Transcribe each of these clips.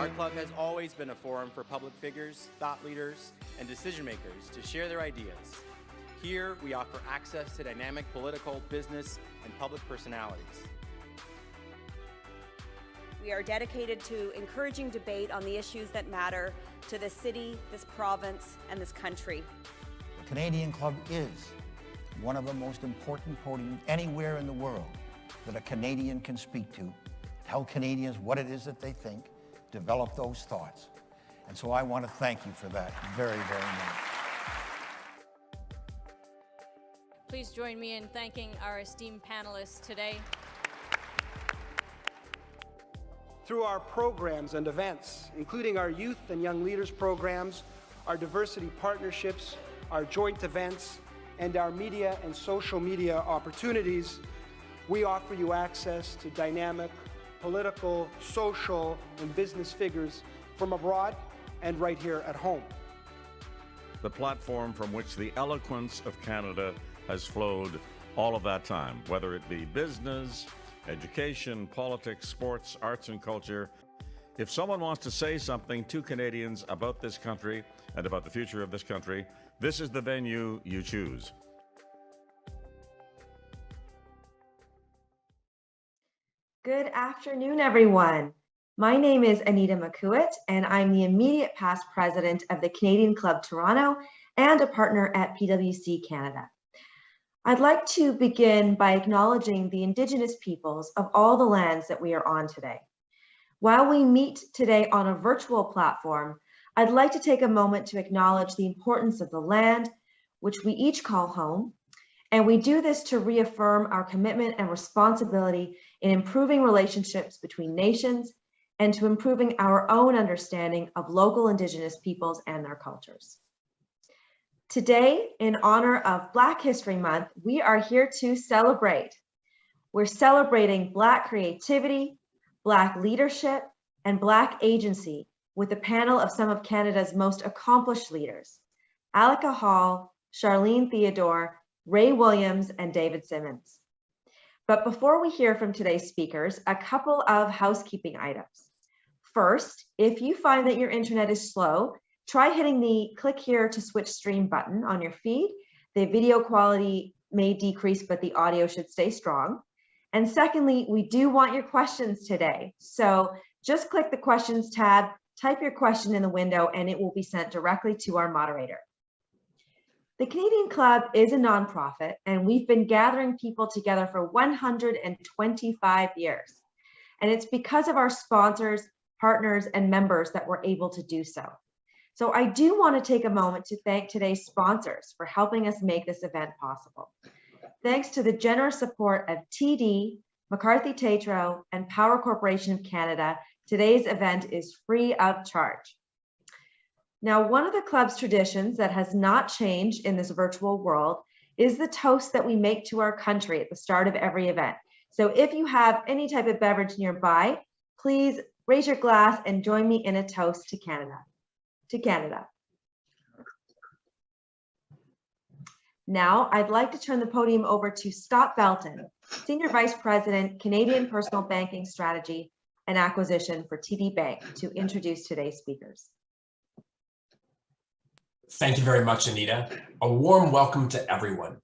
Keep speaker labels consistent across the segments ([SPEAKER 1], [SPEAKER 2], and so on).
[SPEAKER 1] Our club has always been a forum for public figures, thought leaders, and decision makers to share their ideas. Here, we offer access to dynamic political, business, and public personalities.
[SPEAKER 2] We are dedicated to encouraging debate on the issues that matter to this city, this province, and this country.
[SPEAKER 3] The Canadian Club is one of the most important podiums anywhere in the world that a Canadian can speak to, tell Canadians what it is that they think, develop those thoughts. And so I want to thank you for that very, very much.
[SPEAKER 4] Please join me in thanking our esteemed panelists today.
[SPEAKER 5] Through our programs and events, including our youth and young leaders programs, our diversity partnerships, our joint events, and our media and social media opportunities, we offer you access to dynamic political, social, and business figures from abroad and right here at home.
[SPEAKER 6] The platform from which the eloquence of Canada has flowed all of that time, whether it be business, education, politics, sports, arts, and culture. If someone wants to say something to Canadians about this country and about the future of this country, this is the venue you choose.
[SPEAKER 7] Good afternoon, everyone. My name is Anita McCouet, and I'm the immediate past president of the Canadian Club Toronto and a partner at PwC Canada. I'd like to begin by acknowledging the Indigenous peoples of all the lands that we are on today. While we meet today on a virtual platform, I'd like to take a moment to acknowledge the importance of the land, which we each call home, and we do this to reaffirm our commitment and responsibility in improving relationships between nations and to improving our own understanding of local Indigenous peoples and their cultures. Today, in honor of Black History Month, we are here to celebrate. We're celebrating Black creativity, Black leadership, and Black agency with a panel of some of Canada's most accomplished leaders, Alica Hall, Charlene Theodore, Ray Williams, and David Simmonds. But before we hear from today's speakers, a couple of housekeeping items. First, if you find that your internet is slow, try hitting the click here to switch stream button on your feed. The video quality may decrease, but the audio should stay strong. And secondly, we do want your questions today. So just click the questions tab, type your question in the window, and it will be sent directly to our moderator. The Canadian Club is a nonprofit, and we've been gathering people together for 125 years. And it's because of our sponsors, partners, and members that we're able to do so. So I do want to take a moment to thank today's sponsors for helping us make this event possible. Thanks to the generous support of TD, McCarthy Tétrault, and Power Corporation of Canada, today's event is free of charge. Now, one of the club's traditions that has not changed in this virtual world is the toast that we make to our country at the start of every event. So if you have any type of beverage nearby, please raise your glass and join me in a toast to Canada. To Canada. Now, I'd like to turn the podium over to Scott Belton, Senior Vice President, Canadian Personal Banking Strategy and Acquisition for TD Bank, to introduce today's speakers.
[SPEAKER 8] Thank you very much, Anita. A warm welcome to everyone.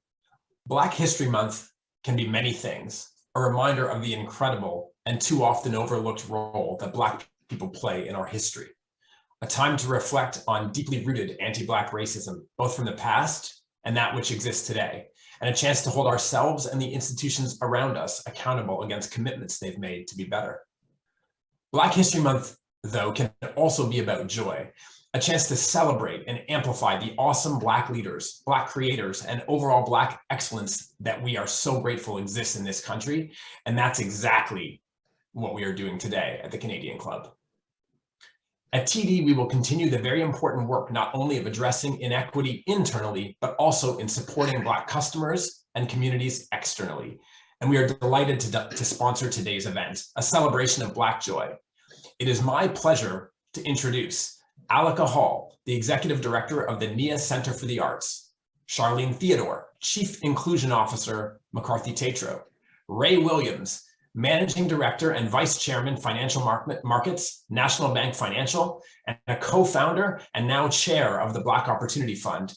[SPEAKER 8] Black History Month can be many things, a reminder of the incredible and too often overlooked role that Black people play in our history. A time to reflect on deeply rooted anti-Black racism, both from the past and that which exists today, and a chance to hold ourselves and the institutions around us accountable against commitments they've made to be better. Black History Month, though, can also be about joy, a chance to celebrate and amplify the awesome Black leaders, Black creators, and overall Black excellence that we are so grateful exists in this country. And that's exactly what we are doing today at the Canadian Club. At TD, we will continue the very important work not only of addressing inequity internally, but also in supporting Black customers and communities externally. And we are delighted to sponsor today's event, a celebration of Black joy. It is my pleasure to introduce Alica Hall, the Executive Director of the Nia Centre for the Arts, Charlene Theodore, Chief Inclusion Officer, McCarthy Tétrault, Ray Williams, Managing Director and Vice Chairman, Financial Markets, National Bank Financial, and a co-founder and now chair of the Black Opportunity Fund.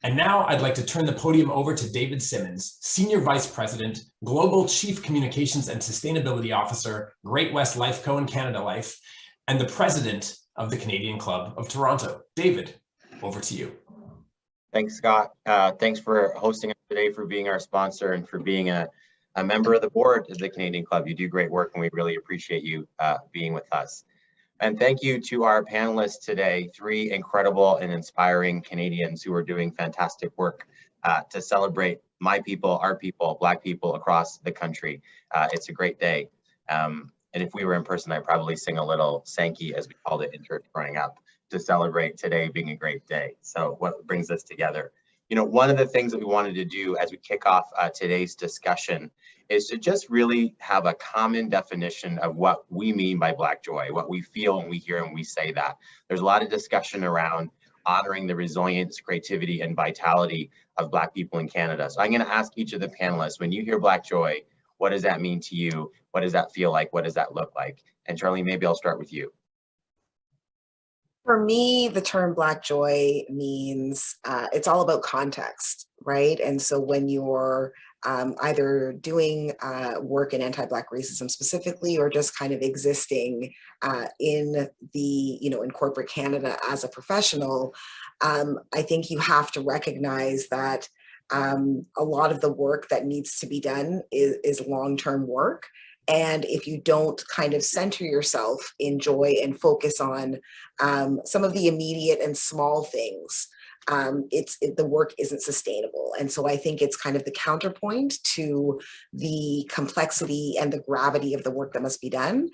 [SPEAKER 8] And now I'd like to turn the podium over to David Simmonds, Senior Vice President, Global Chief Communications and Sustainability Officer, Great West Lifeco and Canada Life, and the President of the Canadian Club of Toronto. David, over to you.
[SPEAKER 9] Thanks, Scott. Thanks for hosting us today, for being our sponsor, and for being a member of the board of the Canadian Club. You do great work, and we really appreciate you being with us. And thank you to our panelists today, 3 incredible and inspiring Canadians who are doing fantastic work to celebrate my people, our people, Black people across the country. It's a great day. And if we were in person, I'd probably sing a little Sankey, as we called it in church growing up, to celebrate today being a great day. So what brings us together? You know, one of the things that we wanted to do as we kick off today's discussion is to just really have a common definition of what we mean by Black joy, what we feel when we hear and we say that. There's a lot of discussion around honoring the resilience, creativity, and vitality of Black people in Canada. So I'm going to ask each of the panelists, when you hear Black joy, what does that mean to you? What does that feel like? What does that look like? And Charlene, maybe I'll start with you.
[SPEAKER 10] For me, the term Black joy means it's all about context, right? And so when you're either doing work in anti-Black racism specifically, or just kind of existing in the, in corporate Canada as a professional, I think you have to recognize that a lot of the work that needs to be done is long-term work. And if you don't kind of center yourself in joy and focus on some of the immediate and small things, the work isn't sustainable. And so I think it's kind of the counterpoint to the complexity and the gravity of the work that must be done,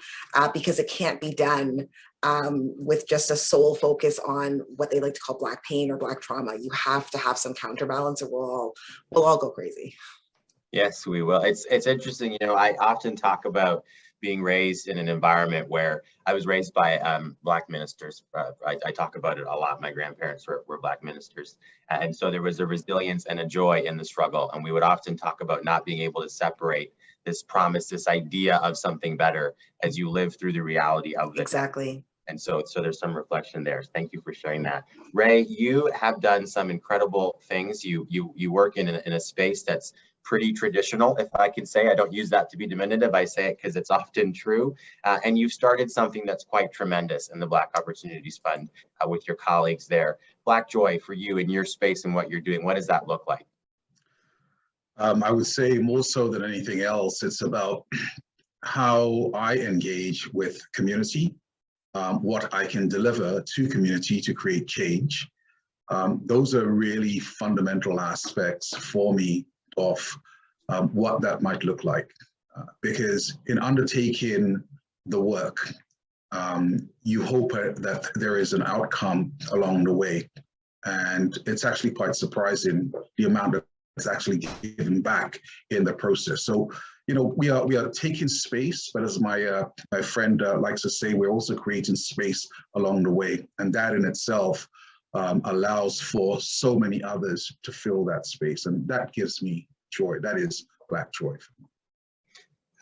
[SPEAKER 10] because it can't be done with just a sole focus on what they like to call Black pain or Black trauma. You have to have some counterbalance, or we'll all go crazy.
[SPEAKER 9] Yes, we will. It's interesting. I often talk about being raised in an environment where I was raised by Black ministers. I talk about it a lot. My grandparents were Black ministers. And so there was a resilience and a joy in the struggle. And we would often talk about not being able to separate this promise, this idea of something better as you live through the reality of it.
[SPEAKER 10] Exactly.
[SPEAKER 9] And so there's some reflection there. Thank you for sharing that. Ray, you have done some incredible things. You work in a space that's pretty traditional, if I can say. I don't use that to be diminutive. I say it because it's often true. And you've started something that's quite tremendous in the Black Opportunities Fund with your colleagues there. Black joy for you in your space and what you're doing, what does that look like?
[SPEAKER 11] I would say more so than anything else, it's about how I engage with community, what I can deliver to community to create change. Those are really fundamental aspects for me of what that might look like. Because in undertaking the work, you hope that there is an outcome along the way. And it's actually quite surprising the amount that's actually given back in the process. So, we are taking space, but as my friend likes to say, we're also creating space along the way. And that in itself allows for so many others to fill that space. And that gives me joy. That is Black joy.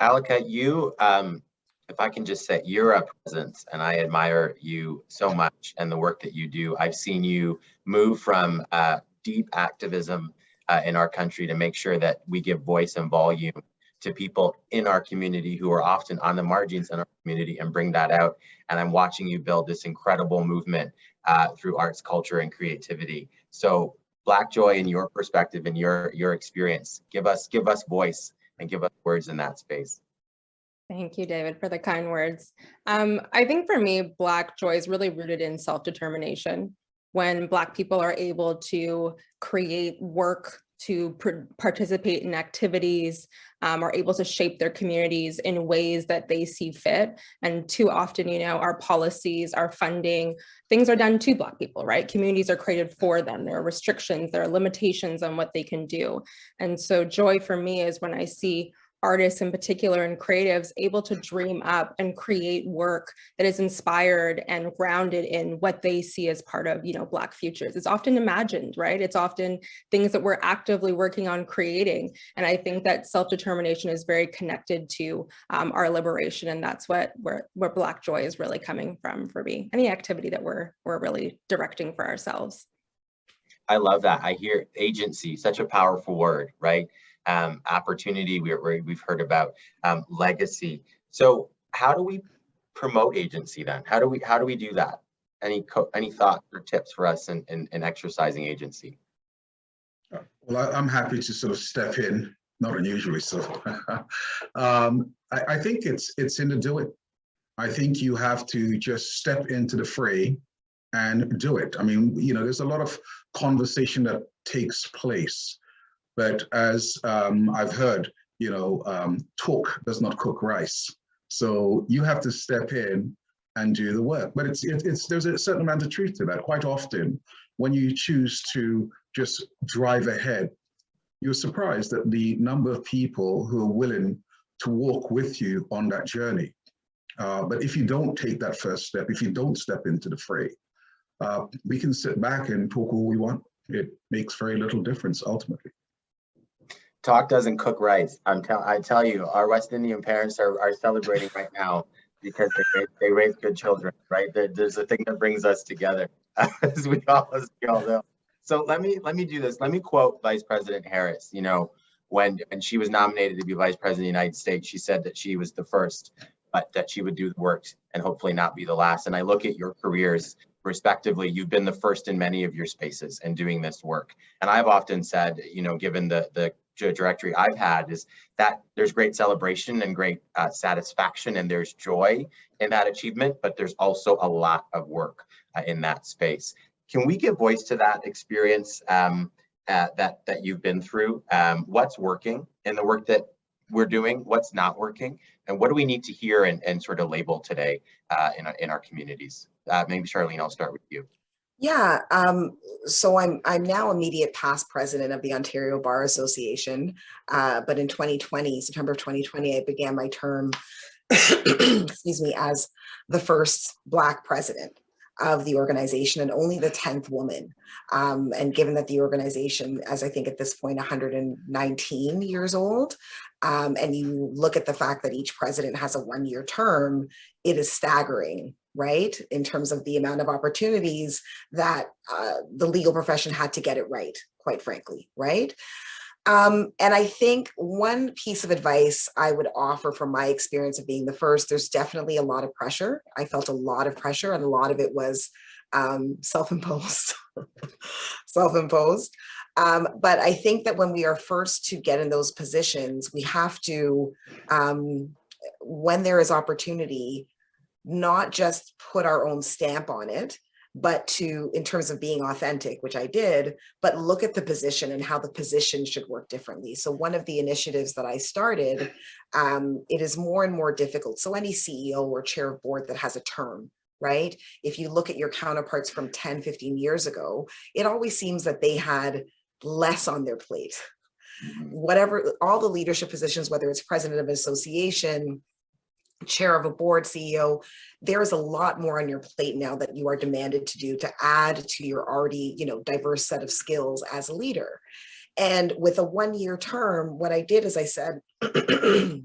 [SPEAKER 9] Alica, you, if I can just say, you're a presence, and I admire you so much and the work that you do. I've seen you move from deep activism in our country to make sure that we give voice and volume to people in our community who are often on the margins in our community and bring that out. And I'm watching you build this incredible movement through arts, culture, and creativity. So Black joy in your perspective and your experience, give us voice and give us words in that space.
[SPEAKER 12] Thank you, David, for the kind words. I think for me, Black joy is really rooted in self-determination. When Black people are able to create work, to participate in activities, are able to shape their communities in ways that they see fit. And too often, our policies, our funding, things are done to Black people, right? Communities are created for them. There are restrictions, there are limitations on what they can do. And so joy for me is when I see artists in particular and creatives able to dream up and create work that is inspired and grounded in what they see as part of, Black futures. It's often imagined, right? It's often things that we're actively working on creating. And I think that self-determination is very connected to our liberation. And that's where Black joy is really coming from for me. Any activity that we're really directing for ourselves.
[SPEAKER 9] I love that. I hear agency, such a powerful word, right? Opportunity, we've heard about legacy. So how do we promote agency then? How do we do that? Any thoughts or tips for us in exercising agency?
[SPEAKER 11] Well, I'm happy to sort of step in, not unusually so. I think it's in the do it. I think you have to just step into the fray and do it. I mean, there's a lot of conversation that takes place, but as I've heard, talk does not cook rice. So you have to step in and do the work. But there's a certain amount of truth to that. Quite often, when you choose to just drive ahead, you're surprised at the number of people who are willing to walk with you on that journey. But if you don't take that first step, if you don't step into the fray, we can sit back and talk all we want. It makes very little difference ultimately.
[SPEAKER 9] Talk doesn't cook rice. I tell you, our West Indian parents are celebrating right now because they raise good children, right? There's a thing that brings us together, as we all know. So let me do this. Let me quote Vice President Harris. When she was nominated to be Vice President of the United States, she said that she was the first, but that she would do the work and hopefully not be the last. And I look at your careers, respectively, you've been the first in many of your spaces in doing this work. And I've often said, given the directory I've had, is that there's great celebration and great satisfaction, and there's joy in that achievement, but there's also a lot of work in that space. Can we give voice to that experience that you've been through? What's working in the work that we're doing? What's not working? And what do we need to hear and sort of label today in our communities? Maybe Charlene, I'll start with you.
[SPEAKER 10] Yeah, so I'm now immediate past president of the Ontario Bar Association, but in 2020, September of 2020, I began my term, excuse me, as the first Black president of the organization and only the 10th woman. And given that the organization, as I think at this point, 119 years old, and you look at the fact that each president has a one-year term, it is staggering, right? In terms of the amount of opportunities that the legal profession had to get it right, quite frankly, right? And I think one piece of advice I would offer from my experience of being the first, there's definitely a lot of pressure. I felt a lot of pressure, and a lot of it was self-imposed, self-imposed. But I think that when we are first to get in those positions, we have to, when there is opportunity, not just put our own stamp on it, but to, in terms of being authentic, which I did, but look at the position and how the position should work differently. So one of the initiatives that I started, it is more and more difficult. So any CEO or chair of board that has a term, right? If you look at your counterparts from 10, 15 years ago, it always seems that they had less on their plate. Whatever, all the leadership positions, whether it's president of an association, chair of a board, CEO, there is a lot more on your plate now that you are demanded to do to add to your already, diverse set of skills as a leader. And with a one-year term, what I did is I said, it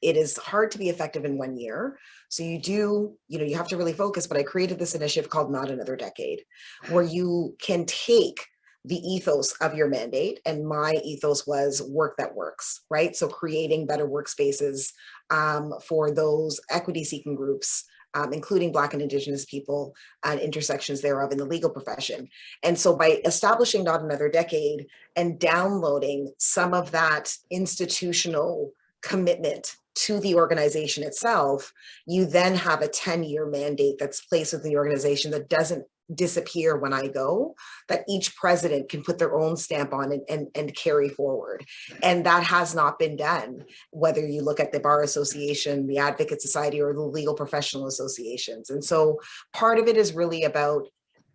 [SPEAKER 10] is hard to be effective in 1 year. So you do, you have to really focus, but I created this initiative called Not Another Decade, where you can take the ethos of your mandate, and my ethos was work that works, right? So creating better workspaces for those equity-seeking groups, including Black and Indigenous people and intersections thereof in the legal profession. And so by establishing Not Another Decade and downloading some of that institutional commitment to the organization itself, you then have a 10-year mandate that's placed within the organization that doesn't disappear when I go, that each president can put their own stamp on and carry forward. And that has not been done, whether you look at the Bar Association, the Advocate Society, or the legal professional associations. And so part of it is really about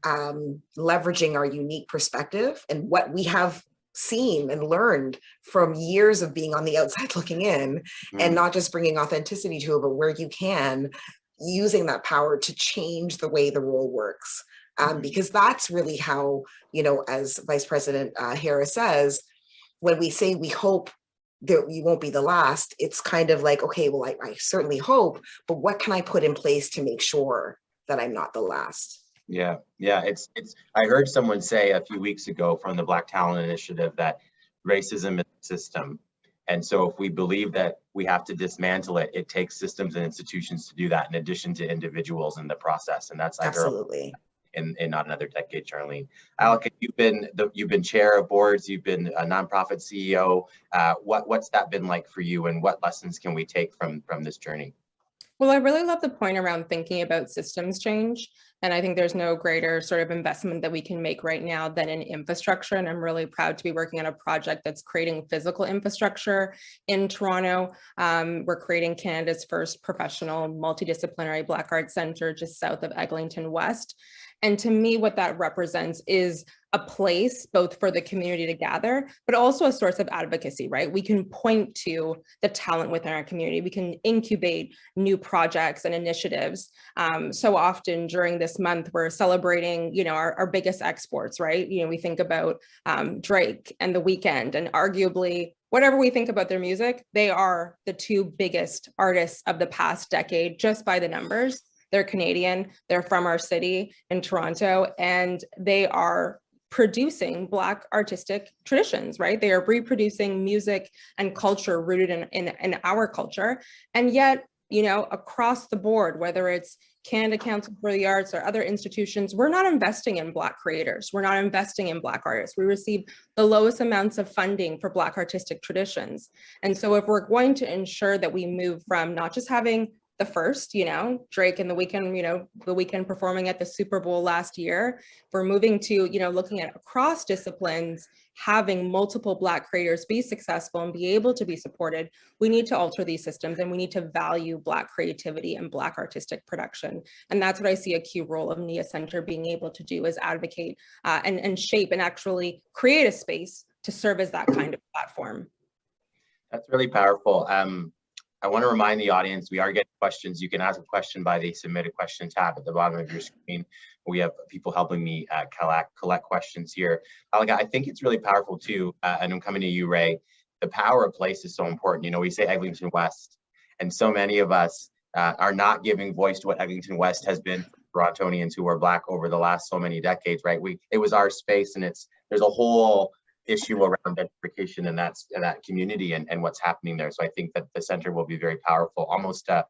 [SPEAKER 10] leveraging our unique perspective and what we have seen and learned from years of being on the outside looking in, and not just bringing authenticity to it, but where you can, using that power to change the way the role works. Because that's really how, you know, as Vice President Harris says, when we say we hope that you won't be the last, it's kind of like, okay, well, I certainly hope, but what can I put in place to make sure that I'm not the last?
[SPEAKER 9] Yeah, it's I heard someone say a few weeks ago from the Black Talent Initiative that racism is a system. And so if we believe that we have to dismantle it, it takes systems and institutions to do that, in addition to individuals in the process. And that's, I
[SPEAKER 10] Absolutely.
[SPEAKER 9] heard in not another decade, Charlene. Alica, you've been chair of boards, you've been a nonprofit CEO. What's that been like for you, and what lessons can we take from this journey?
[SPEAKER 12] Well, I really love the point around thinking about systems change. And I think there's no greater sort of investment that we can make right now than in infrastructure. And I'm really proud to be working on a project that's creating physical infrastructure in Toronto. We're creating Canada's first professional multidisciplinary Black Arts Centre just south of Eglinton West. And to me, what that represents is a place both for the community to gather, but also a source of advocacy, right? We can point to the talent within our community. We can incubate new projects and initiatives. So often during this month, we're celebrating, you know, our biggest exports, right? You know, we think about Drake and The Weeknd, and arguably, whatever we think about their music, they are the two biggest artists of the past decade, just by the numbers. They're Canadian, they're from our city in Toronto, and they are producing Black artistic traditions, right? They are reproducing music and culture rooted in our culture. And yet, you know, across the board, whether it's Canada Council for the Arts or other institutions, we're not investing in Black creators. We're not investing in Black artists. We receive the lowest amounts of funding for Black artistic traditions. And so if we're going to ensure that we move from not just having the first, you know, Drake and The Weeknd, you know, The Weeknd performing at the Super Bowl last year, we're moving to, you know, looking at across disciplines, having multiple Black creators be successful and be able to be supported. We need to alter these systems, and we need to value Black creativity and Black artistic production. And that's what I see a key role of Nia Centre being able to do, is advocate and shape and actually create a space to serve as that kind of platform.
[SPEAKER 9] That's really powerful. I want to remind the audience, we are getting questions. You can ask a question by the submit a question tab at the bottom of your screen. We have people helping me collect questions here. Alica, I think it's really powerful too, and I'm coming to you, Ray. The power of place is so important. You know, we say Eglinton West, and so many of us are not giving voice to what Eglinton West has been for Torontonians who are Black over the last so many decades, right? It was our space, and there's a whole issue around gentrification in that community and what's happening there. So I think that the center will be very powerful, almost a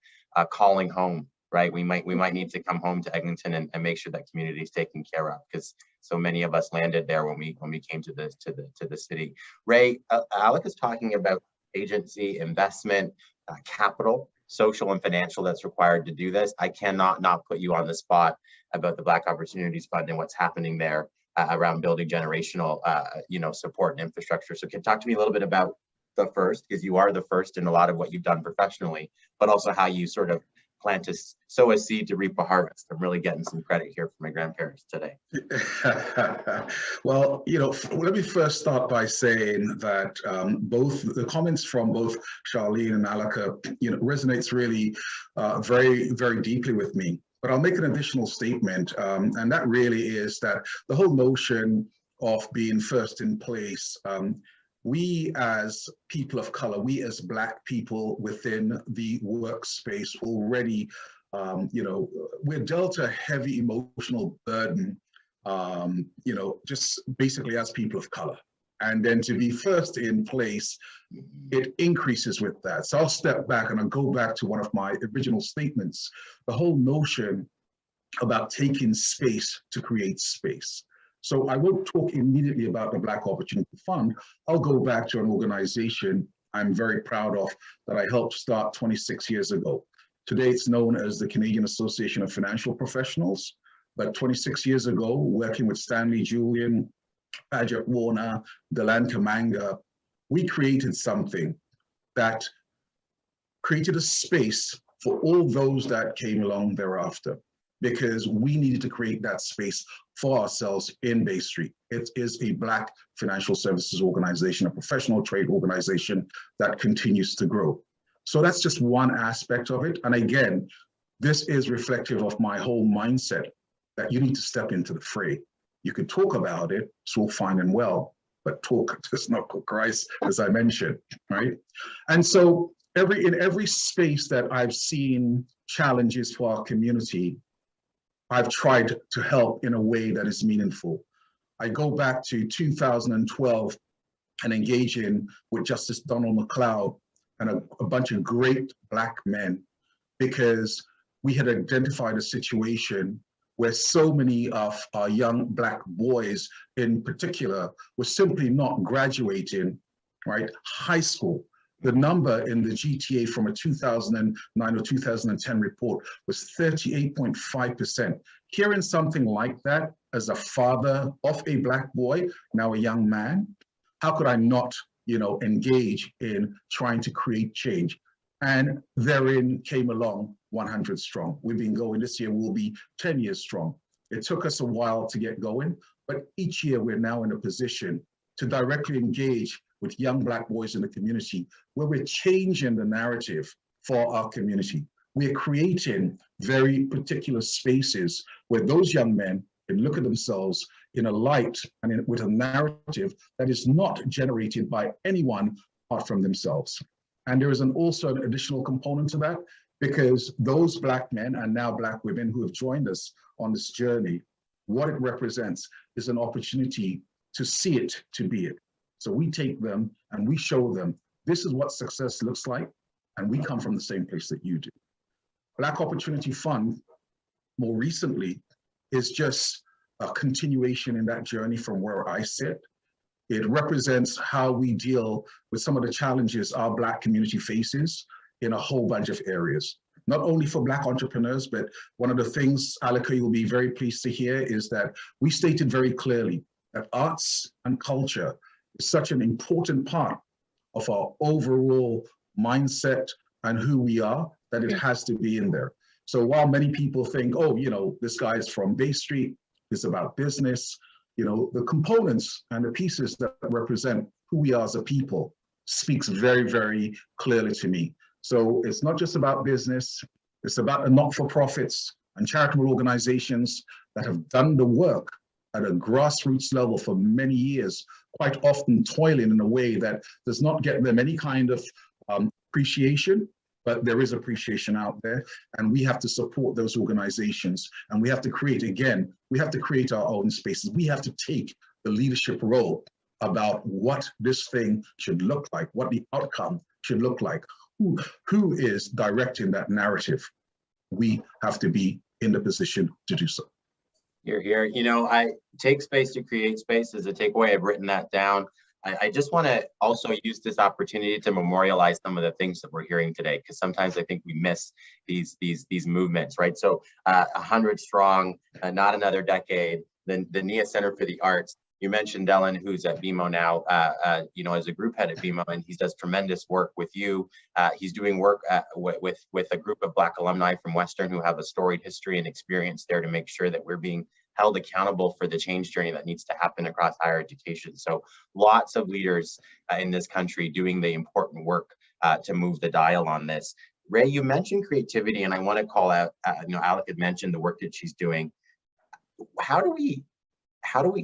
[SPEAKER 9] calling home, right? We might need to come home to Eglinton and make sure that community is taken care of, because so many of us landed there when we came to the city. Ray, Alec is talking about agency, investment, capital, social and financial that's required to do this. I cannot not put you on the spot about the Black Opportunities Fund and what's happening there around building generational, support and infrastructure. So can you talk to me a little bit about the first, because you are the first in a lot of what you've done professionally, but also how you sort of plan to sow a seed to reap a harvest. I'm really getting some credit here for my grandparents today.
[SPEAKER 11] Well, you know, let me first start by saying that both the comments from both Charlene and Alica, you know, resonates really very, very deeply with me. But I'll make an additional statement, and that really is that the whole notion of being first in place, we as people of color, we as Black people within the workspace already, we're dealt a heavy emotional burden, just basically as people of color. And then to be first in place, it increases with that. So I'll step back and I'll go back to one of my original statements, the whole notion about taking space to create space. So I won't talk immediately about the Black Opportunity Fund. I'll go back to an organization I'm very proud of that I helped start 26 years ago. Today it's known as the Canadian Association of Financial Professionals. But 26 years ago, working with Stanley Julian, Paget Warner, Delan Kamanga, we created something that created a space for all those that came along thereafter. because we needed to create that space for ourselves in Bay Street. It is a Black financial services organization, a professional trade organization that continues to grow. So that's just one aspect of it. And again, this is reflective of my whole mindset that you need to step into the fray. You can talk about it, it's all fine and well, but talk does not cook rice, as I mentioned, right? And so in every space that I've seen challenges for our community, I've tried to help in a way that is meaningful. I go back to 2012 and engaging with Justice Donald McLeod and a bunch of great Black men, because we had identified a situation where so many of our young Black boys in particular were simply not graduating, right, high school. The number in the GTA from a 2009 or 2010 report was 38.5%. Hearing something like that as a father of a Black boy, now a young man, how could I not, engage in trying to create change? And therein came along 100 Strong. We've been going, this year will be 10 years strong. It took us a while to get going, but each year we're now in a position to directly engage with young Black boys in the community, where we're changing the narrative for our community. We're creating very particular spaces where those young men can look at themselves in a light and with a narrative that is not generated by anyone apart from themselves. And there is also an additional component to that, because those Black men and now Black women who have joined us on this journey, what it represents is an opportunity to see it, to be it. So we take them and we show them, this is what success looks like, and we come from the same place that you do. Black Opportunity Fund, more recently, is just a continuation in that journey from where I sit. It represents how we deal with some of the challenges our Black community faces in a whole bunch of areas. Not only for Black entrepreneurs, but one of the things, Alica, you'll be very pleased to hear, is that we stated very clearly that arts and culture is such an important part of our overall mindset and who we are, that it has to be in there. So while many people think, oh, this guy is from Bay Street, it's about business, the components and the pieces that represent who we are as a people speaks very, very clearly to me. So it's not just about business, it's about the not-for-profits and charitable organizations that have done the work at a grassroots level for many years, quite often toiling in a way that does not get them any kind of appreciation, but there is appreciation out there, and we have to support those organizations, and we have to create, again, we have to create our own spaces. We have to take the leadership role about what this thing should look like, what the outcome should look like, who is directing that narrative. We have to be in the position to do so.
[SPEAKER 9] Here, I take space to create space as a takeaway. I've written that down. I just want to also use this opportunity to memorialize some of the things that we're hearing today, because sometimes I think we miss these movements, right? So 100 Strong, Not Another Decade, the Nia Centre for the Arts. You mentioned Dylan, who's at BMO now, as a group head at BMO, and he does tremendous work with you. He's doing work with a group of Black alumni from Western who have a storied history and experience there to make sure that we're being held accountable for the change journey that needs to happen across higher education. So lots of leaders in this country doing the important work to move the dial on this. Ray, you mentioned creativity, and I want to call out, Alec had mentioned the work that she's doing. How do we,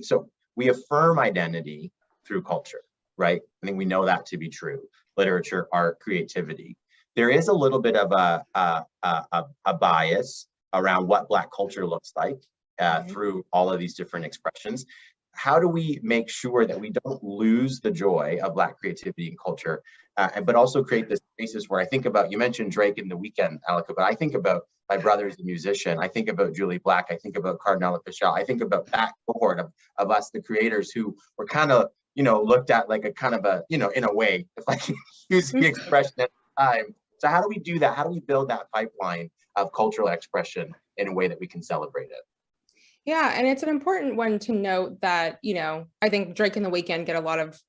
[SPEAKER 9] so we affirm identity through culture, right? I think we know that to be true. Literature, art, creativity. There is a little bit of a bias around what Black culture looks like through all of these different expressions. How do we make sure that we don't lose the joy of Black creativity and culture, but also create this spaces where I think about, you mentioned Drake in The Weeknd, Alica, but I think about my brother is a musician. I think about Julie Black. I think about Cardinal Pichal. I think about that cohort of us, the creators, who were kind of, looked at like a kind of a, in a way, if I can use the expression at the time. So how do we do that? How do we build that pipeline of cultural expression in a way that we can celebrate it?
[SPEAKER 12] Yeah, and it's an important one to note that, I think Drake and The Weeknd get a lot of,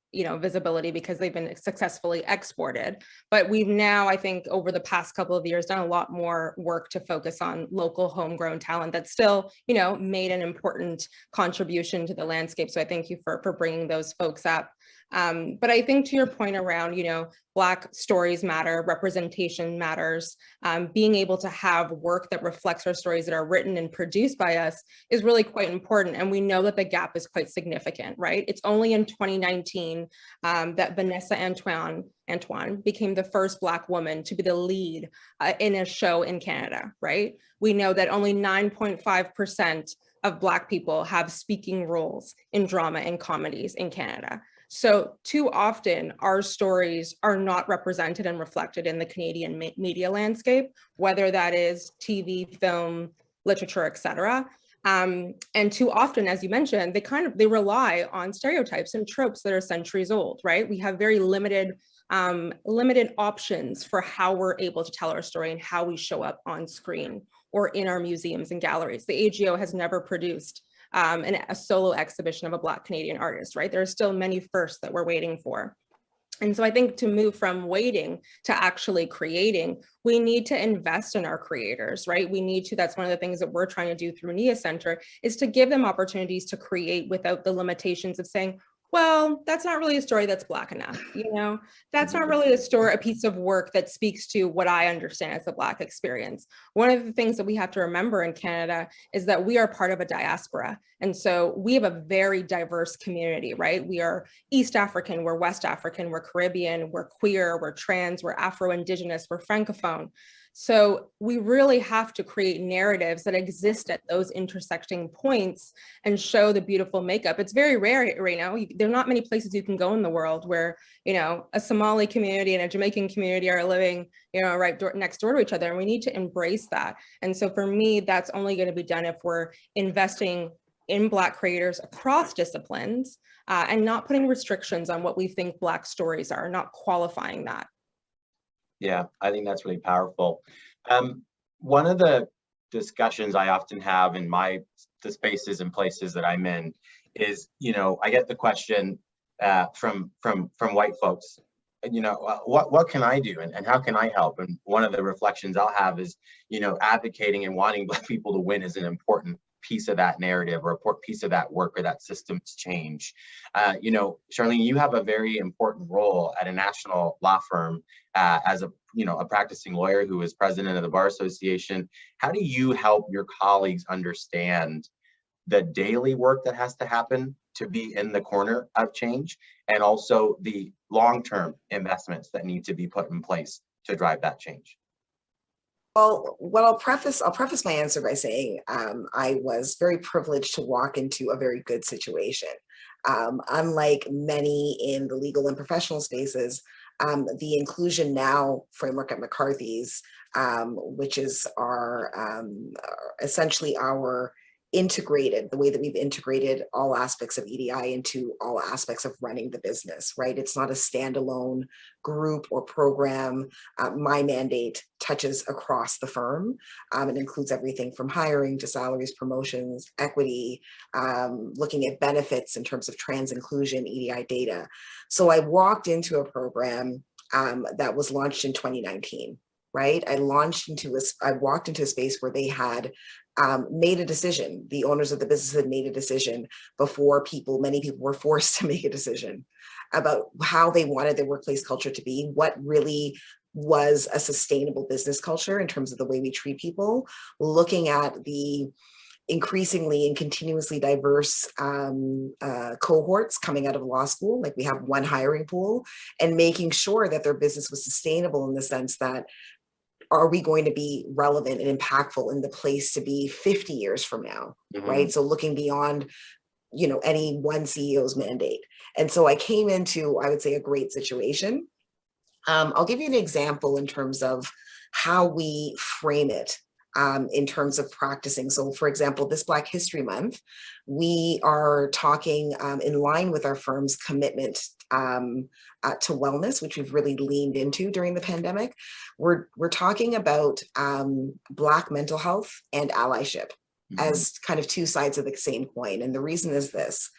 [SPEAKER 12] visibility because they've been successfully exported. But we've now, I think, over the past couple of years, done a lot more work to focus on local homegrown talent that still, made an important contribution to the landscape. So I thank you for bringing those folks up. But I think to your point around, Black stories matter, representation matters, being able to have work that reflects our stories that are written and produced by us is really quite important. And we know that the gap is quite significant, right? It's only in 2019 that Vanessa Antoine became the first Black woman to be the lead in a show in Canada, right? We know that only 9.5% of Black people have speaking roles in drama and comedies in Canada. So too often our stories are not represented and reflected in the Canadian media landscape, whether that is TV, film, literature, et cetera. And too often, as you mentioned, they rely on stereotypes and tropes that are centuries old, right? We have very limited options for how we're able to tell our story and how we show up on screen or in our museums and galleries. The AGO has never produced a solo exhibition of a Black Canadian artist, right? There are still many firsts that we're waiting for. And so I think to move from waiting to actually creating, we need to invest in our creators, right? That's one of the things that we're trying to do through Nia Centre, is to give them opportunities to create without the limitations of saying, well, that's not really a story that's Black enough, That's not really a piece of work that speaks to what I understand as a Black experience. One of the things that we have to remember in Canada is that we are part of a diaspora. And so we have a very diverse community, right? We are East African, we're West African, we're Caribbean, we're queer, we're trans, we're Afro-Indigenous, we're Francophone. So we really have to create narratives that exist at those intersecting points and show the beautiful makeup. It's very rare right now. There are not many places you can go in the world where, a Somali community and a Jamaican community are living, next door to each other. And we need to embrace that. And so for me, that's only going to be done if we're investing in Black creators across disciplines and not putting restrictions on what we think Black stories are, not qualifying that.
[SPEAKER 9] Yeah, I think that's really powerful. One of the discussions I often have in the spaces and places that I'm in is, I get the question from white folks, what can I do and how can I help? And one of the reflections I'll have is, advocating and wanting Black people to win is an important piece of that narrative or a piece of that work or that systems change. Charlene, you have a very important role at a national law firm as a practicing lawyer who is president of the Bar Association. How do you help your colleagues understand the daily work that has to happen to be in the corner of change and also the long-term investments that need to be put in place to drive that change?
[SPEAKER 10] Well, I'll preface my answer by saying I was very privileged to walk into a very good situation. Unlike many in the legal and professional spaces, the Inclusion Now framework at McCarthy's, which is essentially our the way that we've integrated all aspects of EDI into all aspects of running the business, right? It's not a standalone group or program. My mandate touches across the firm. It includes everything from hiring to salaries, promotions, equity, looking at benefits in terms of trans inclusion, EDI data. So I walked into a program that was launched in 2019, right? I walked into a space where they had made a decision. The owners of the business had made a decision before many people were forced to make a decision about how they wanted their workplace culture to be, what really was a sustainable business culture in terms of the way we treat people, looking at the increasingly and continuously diverse cohorts coming out of law school. Like we have one hiring pool, and making sure that their business was sustainable in the sense that, are we going to be relevant and impactful in the place to be 50 years from now, right? So looking beyond, any one CEO's mandate. And so I came into, I would say, a great situation. I'll give you an example in terms of how we frame it in terms of practicing. So for example, this Black History Month, we are talking in line with our firm's commitment to wellness, which we've really leaned into during the pandemic. We're talking about Black mental health and allyship as kind of two sides of the same coin. And the reason is this: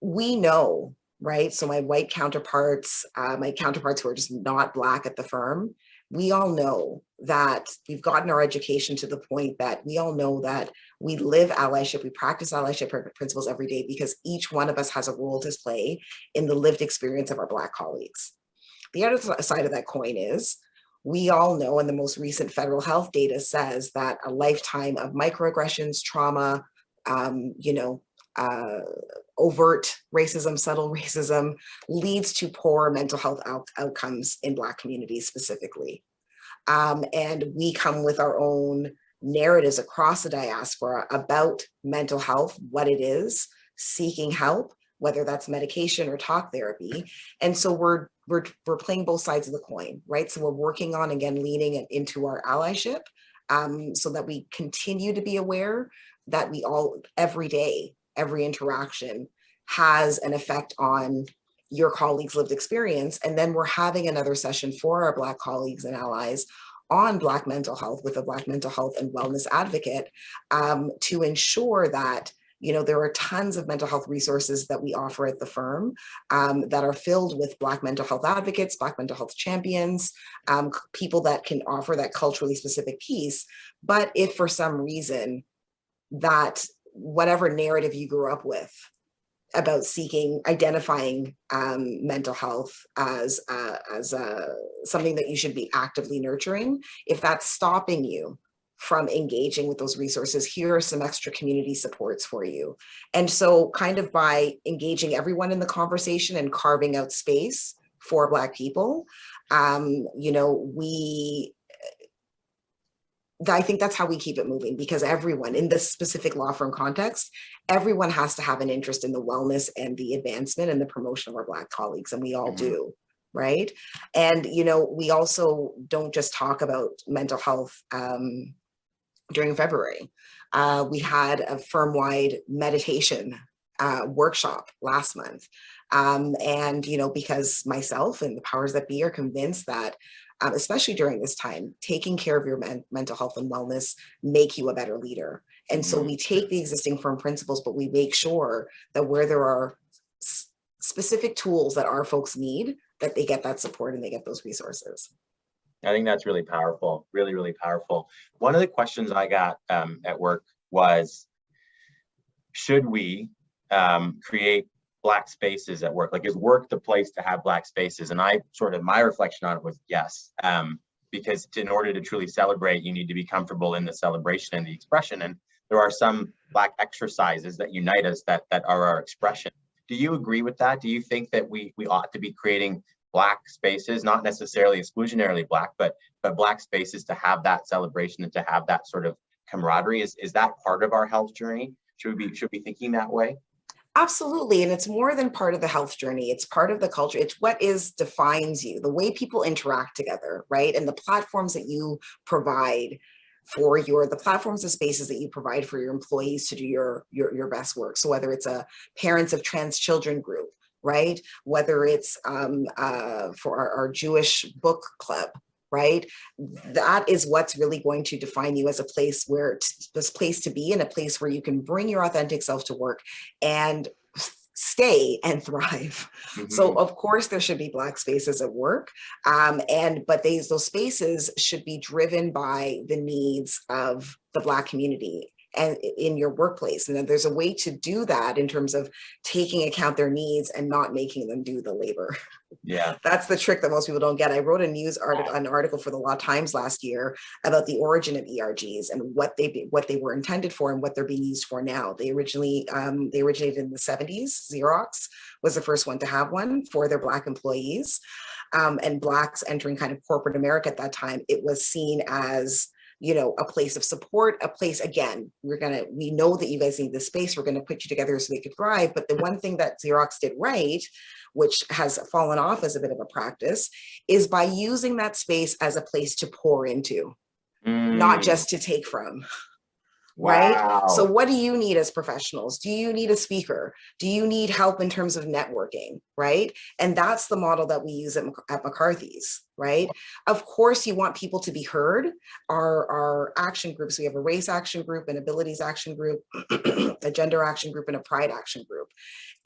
[SPEAKER 10] we know right? So my white counterparts, my counterparts who are just not Black at the firm, we all know that we've gotten our education to the point that we all know that we live allyship, we practice allyship principles every day because each one of us has a role to play in the lived experience of our Black colleagues. The other side of that coin is, we all know, and the most recent federal health data says that a lifetime of microaggressions, trauma, overt racism, subtle racism leads to poor mental health outcomes in Black communities specifically. And we come with our own narratives across the diaspora about mental health, what it is, seeking help, whether that's medication or talk therapy. And so we're playing both sides of the coin, right? So we're working on, again, leaning into our allyship so that we continue to be aware that we all, every day, every interaction has an effect on your colleagues' lived experience. And then we're having another session for our Black colleagues and allies on Black mental health with a Black mental health and wellness advocate to ensure that, you know, there are tons of mental health resources that we offer at the firm that are filled with Black mental health advocates, Black mental health champions, people that can offer that culturally specific piece. But if for some reason that whatever narrative you grew up with about identifying mental health as something that you should be actively nurturing, if that's stopping you from engaging with those resources, here are some extra community supports for you. And so kind of by engaging everyone in the conversation and carving out space for Black people, I think that's how we keep it moving, because everyone in this specific law firm context, everyone has to have an interest in the wellness and the advancement and the promotion of our Black colleagues, and we all do, right? And, we also don't just talk about mental health during February. We had a firm-wide meditation workshop last month. And, because myself and the powers that be are convinced that especially during this time, taking care of your mental health and wellness make you a better leader. And so we take the existing firm principles, but we make sure that where there are specific tools that our folks need, that they get that support and they get those resources.
[SPEAKER 9] I think that's really powerful, really, really powerful. One of the questions I got at work was, should we create Black spaces at work? Like, is work the place to have Black spaces? And my reflection on it was yes, because in order to truly celebrate, you need to be comfortable in the celebration and the expression. And there are some Black exercises that unite us that are our expression. Do you agree with that? Do you think that we ought to be creating Black spaces, not necessarily exclusionarily Black, but Black spaces to have that celebration and to have that sort of camaraderie? Is that part of our health journey? Should we be thinking that way?
[SPEAKER 10] Absolutely. And it's more than part of the health journey. It's part of the culture. It's what defines you, the way people interact together, right? And the platforms that you provide for the platforms and spaces that you provide for your employees to do your best work. So whether it's a parents of trans children group, right? Whether it's for our Jewish book club, right? That is what's really going to define you as a place this place to be, and a place where you can bring your authentic self to work and stay and thrive. So of course there should be Black spaces at work, but those spaces should be driven by the needs of the Black community and in your workplace. And then there's a way to do that in terms of taking account their needs and not making them do the labor.
[SPEAKER 9] Yeah,
[SPEAKER 10] that's the trick that most people don't get. I wrote an article for the Law Times last year about the origin of ERGs and what they were intended for and what they're being used for now. They originated in the 70s. Xerox was the first one to have one for their Black employees, and Blacks entering kind of corporate America at that time. It was seen as a place of support, a place, again, we know that you guys need this space, we're going to put you together so they could thrive. But the one thing that Xerox did right, which has fallen off as a bit of a practice, is by using that space as a place to pour into, not just to take from. Right?
[SPEAKER 9] Wow.
[SPEAKER 10] So what do you need as professionals? Do you need a speaker? Do you need help in terms of networking? Right? And that's the model that we use at McCarthy's, right? Of course, you want people to be heard. Our action groups, we have a race action group, an abilities action group, a gender action group, and a pride action group.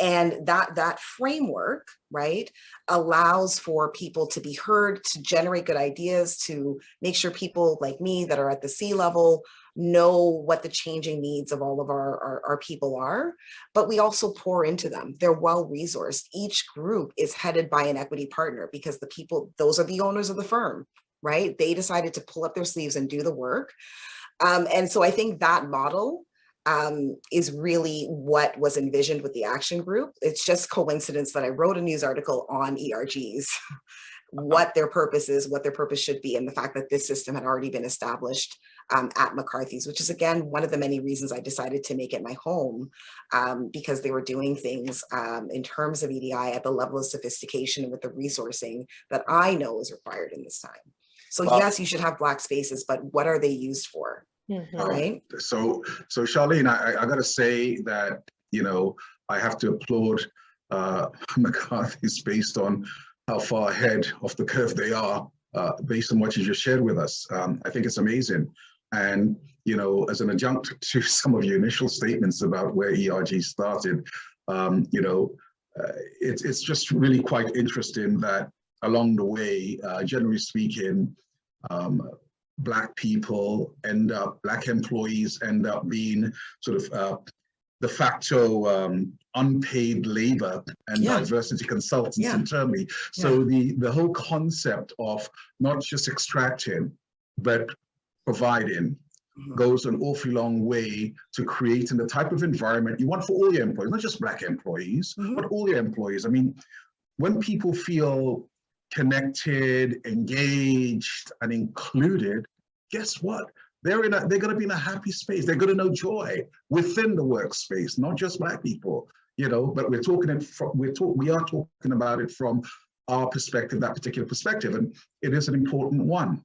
[SPEAKER 10] And that framework, right, allows for people to be heard, to generate good ideas, to make sure people like me that are at the C level know what the changing needs of all of our people are, but we also pour into them. They're well-resourced. Each group is headed by an equity partner because the people, those are the owners of the firm, right? They decided to pull up their sleeves and do the work. And so I think that model is really what was envisioned with the action group. It's just coincidence that I wrote a news article on ERGs, what their purpose is, what their purpose should be, and the fact that this system had already been established at McCarthy's, which is again, one of the many reasons I decided to make it my home, because they were doing things in terms of EDI at the level of sophistication and with the resourcing that I know is required in this time. So well, yes, you should have Black spaces, but what are they used for? Right.
[SPEAKER 11] So Charlene, I got to say that, you know, I have to applaud McCarthy's based on how far ahead of the curve they are, based on what you just shared with us. I think it's amazing. And, you know, as an adjunct to some of your initial statements about where ERG started, you know, it's just really quite interesting that along the way, generally speaking, Black people end up, Black employees end up being sort of de facto unpaid labor and diversity consultants internally. So the whole concept of not just extracting, but providing goes an awfully long way to creating the type of environment you want for all your employees, not just Black employees, but all your employees. I mean, when people feel connected, engaged, and included, guess what? They're going to be in a happy space. They're going to know joy within the workspace, not just Black people, you know. But we are talking about it from our perspective, that particular perspective, and it is an important one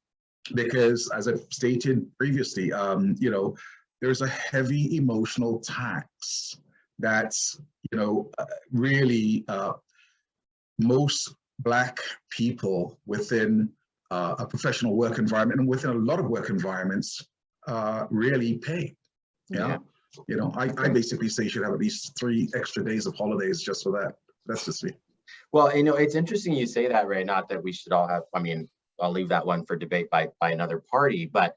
[SPEAKER 11] because, as I've stated previously, you know, there's a heavy emotional tax that's, you know, really most Black people within a professional work environment and within a lot of work environments really pay. You know, I basically say you should have at least 3 extra days of holidays just for that. That's just me.
[SPEAKER 9] Well, you know, it's interesting you say that, Ray, not that we should all have, I mean, I'll leave that one for debate by another party, but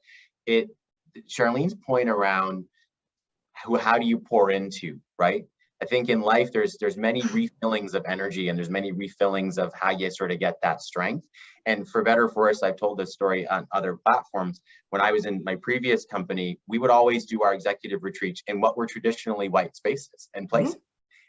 [SPEAKER 9] Charlene's point around how do you pour into, right? I think in life, there's many refillings of energy and there's many refillings of how you sort of get that strength. And for better or for worse, I've told this story on other platforms. When I was in my previous company, we would always do our executive retreats in what were traditionally white spaces and places.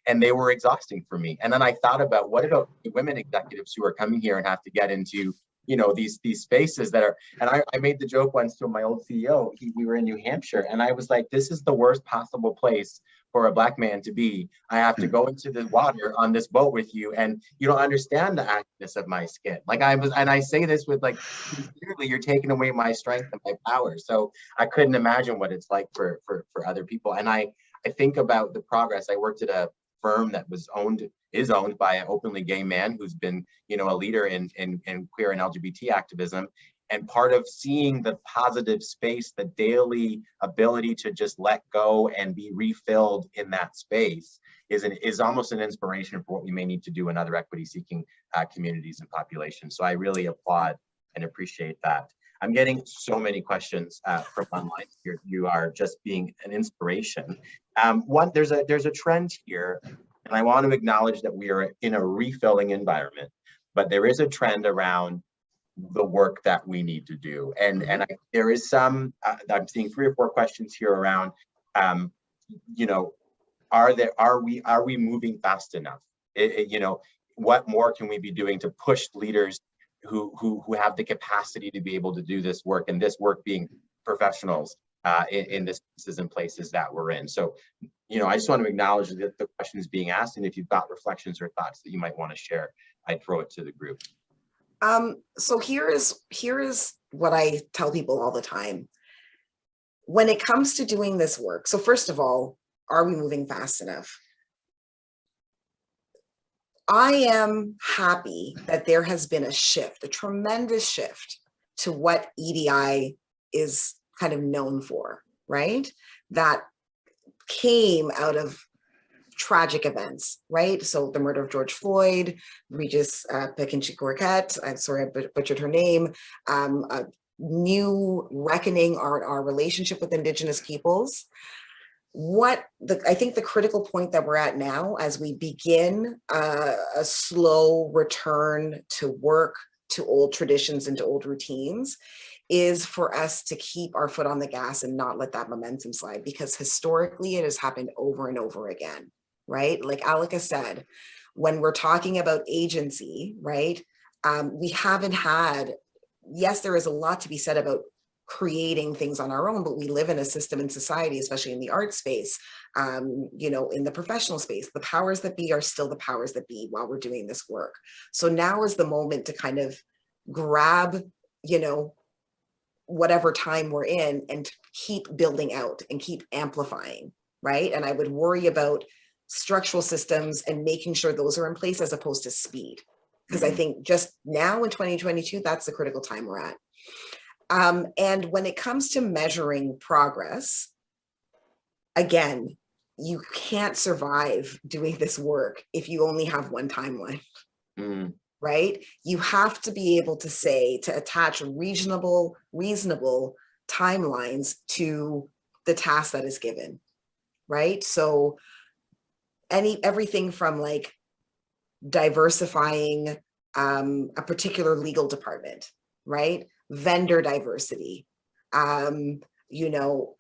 [SPEAKER 9] And they were exhausting for me. And then I thought about, what about the women executives who are coming here and have to get into, you know, these spaces that are, and I made the joke once to my old CEO, we were in New Hampshire, and I was like, this is the worst possible place for a Black man to be. I have to go into the water on this boat with you, and you don't understand the activeness of my skin. Like and I say this with like, sincerely, you're taking away my strength and my power. So I couldn't imagine what it's like for other people. And I think about the progress. I worked at a firm that is owned by an openly gay man who's been, you know, a leader in queer and LGBT activism. And part of seeing the positive space, the daily ability to just let go and be refilled in that space is almost an inspiration for what we may need to do in other equity-seeking communities and populations. So I really applaud and appreciate that. I'm getting so many questions from online here. You are just being an inspiration. There's a trend here, and I want to acknowledge that we are in a refilling environment, but there is a trend around the work that we need to do. And there is some, I'm seeing 3 or 4 questions here around, you know, are we moving fast enough? You know, what more can we be doing to push leaders who have the capacity to be able to do this work, and this work being professionals in the spaces and places that we're in. So, you know, I just want to acknowledge that the question is being asked, and if you've got reflections or thoughts that you might want to share, I'd throw it to the group.
[SPEAKER 10] So here is what I tell people all the time. When it comes to doing this work, so first of all, are we moving fast enough? I am happy that there has been a shift, a tremendous shift to what EDI is kind of known for, right? That came out of tragic events, right? So the murder of George Floyd, Regis Pekinchikwarkat, I'm sorry I butchered her name, a new reckoning our relationship with Indigenous peoples. I think the critical point that we're at now, as we begin a slow return to work, to old traditions and to old routines, is for us to keep our foot on the gas and not let that momentum slide, because historically it has happened over and over again, right? Like Alica said, when we're talking about agency, right, we haven't had, yes, there is a lot to be said about creating things on our own, but we live in a system in society, especially in the art space, you know, in the professional space, the powers that be are still the powers that be while we're doing this work. So now is the moment to kind of grab, you know, whatever time we're in and keep building out and keep amplifying, right? And I would worry about structural systems and making sure those are in place as opposed to speed. Because I think just now in 2022, that's the critical time we're at. And when it comes to measuring progress, again, you can't survive doing this work if you only have one timeline. Right? You have to be able to say, to attach reasonable timelines to the task that is given, right? So everything from like diversifying a particular legal department, right? Vendor diversity, you know,